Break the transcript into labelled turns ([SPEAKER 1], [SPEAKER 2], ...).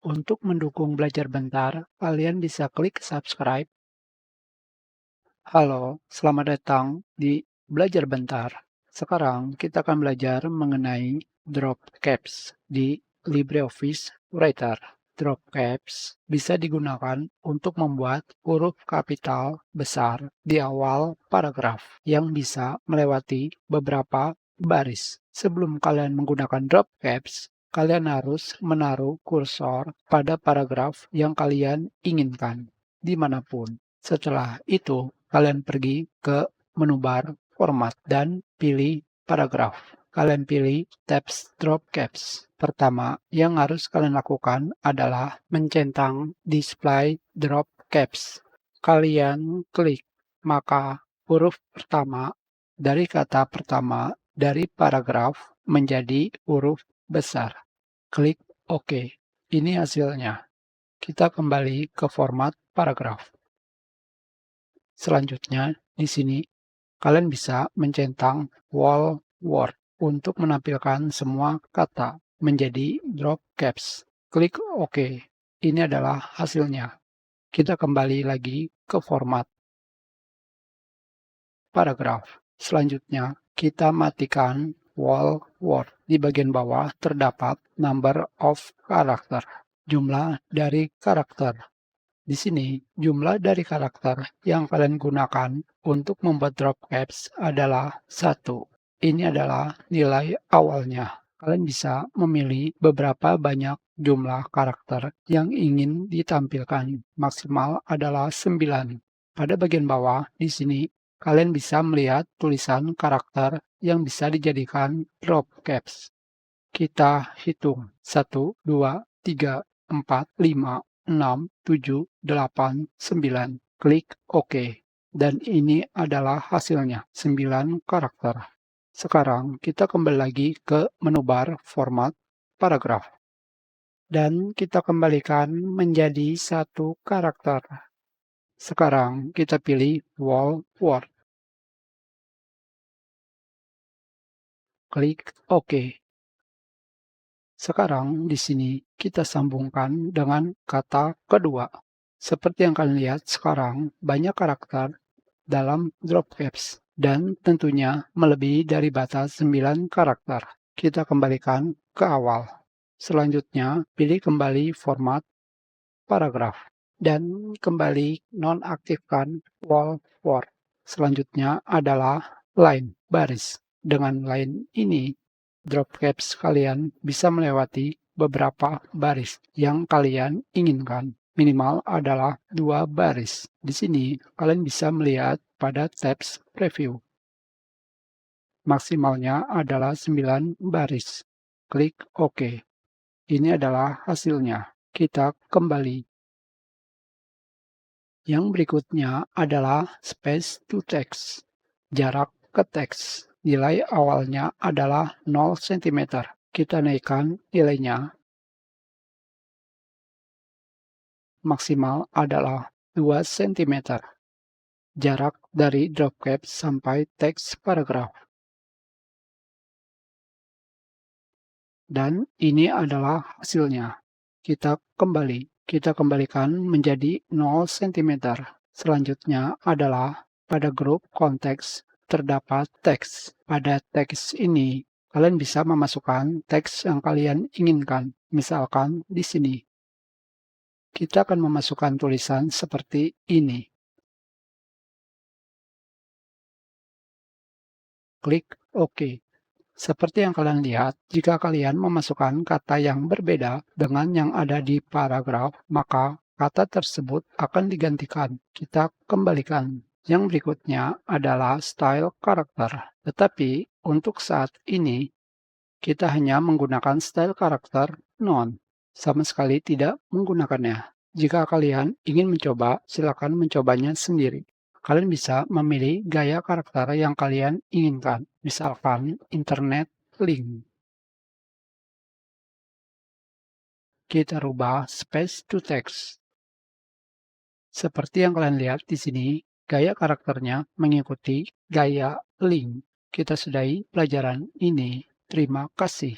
[SPEAKER 1] Untuk mendukung belajar bentar, kalian bisa klik subscribe. Halo, selamat datang di Belajar Bentar. Sekarang kita akan belajar mengenai drop caps di LibreOffice Writer. Drop caps bisa digunakan untuk membuat huruf kapital besar di awal paragraf yang bisa melewati beberapa baris. Sebelum kalian menggunakan drop caps, kalian harus menaruh kursor pada paragraf yang kalian inginkan, dimanapun. Setelah itu, kalian pergi ke menu bar format dan pilih paragraf. Kalian pilih tabs drop caps. Pertama, yang harus kalian lakukan adalah mencentang display drop caps. Kalian klik, maka huruf pertama dari kata pertama dari paragraf menjadi huruf besar. Klik OK. Ini hasilnya. Kita kembali ke format paragraf. Selanjutnya, di sini kalian bisa mencentang wall word untuk menampilkan semua kata menjadi drop caps. Klik OK. Ini adalah hasilnya. Kita kembali lagi ke format paragraf. Selanjutnya, kita matikan wall word. Di bagian bawah terdapat number of character, jumlah dari karakter. Di sini, jumlah dari karakter yang kalian gunakan untuk membuat drop caps adalah 1. Ini adalah nilai awalnya. Kalian bisa memilih beberapa banyak jumlah karakter yang ingin ditampilkan. Maksimal adalah 9. Pada bagian bawah, di sini, kalian bisa melihat tulisan karakter yang bisa dijadikan drop caps. Kita hitung 1, 2, 3, 4, 5, 6, 7, 8, 9. Klik OK. Dan ini adalah hasilnya, 9 karakter. Sekarang kita kembali lagi ke menu bar format paragraf. Dan kita kembalikan menjadi 1 karakter. Sekarang kita pilih wall word. Klik OK. Sekarang di sini kita sambungkan dengan kata kedua. Seperti yang kalian lihat sekarang, banyak karakter dalam drop caps dan tentunya melebihi dari batas 9 karakter. Kita kembalikan ke awal. Selanjutnya, pilih kembali format paragraf dan kembali nonaktifkan wall word. Selanjutnya adalah line, baris. Dengan line ini, drop caps kalian bisa melewati beberapa baris yang kalian inginkan. Minimal adalah 2 baris. Di sini, kalian bisa melihat pada tabs preview. Maksimalnya adalah 9 baris. Klik OK. Ini adalah hasilnya. Kita kembali. Yang berikutnya adalah space to text, jarak ke teks. Nilai awalnya adalah 0 cm. Kita naikkan nilainya. Maksimal adalah 2 cm. Jarak dari drop caps sampai teks paragraf. Dan ini adalah hasilnya. Kita kembalikan menjadi 0 cm. Selanjutnya adalah pada grup konteks terdapat teks. Pada teks ini, kalian bisa memasukkan teks yang kalian inginkan. Misalkan di sini. Kita akan memasukkan tulisan seperti ini. Klik OK. Seperti yang kalian lihat, jika kalian memasukkan kata yang berbeda dengan yang ada di paragraf, maka kata tersebut akan digantikan. Kita kembalikan. Yang berikutnya adalah style karakter. Tetapi untuk saat ini, kita hanya menggunakan style karakter non. Sama sekali tidak menggunakannya. Jika kalian ingin mencoba, silakan mencobanya sendiri. Kalian bisa memilih gaya karakter yang kalian inginkan, misalkan internet link. Kita rubah space to text. Seperti yang kalian lihat di sini, gaya karakternya mengikuti gaya link. Kita sudahi pelajaran ini. Terima kasih.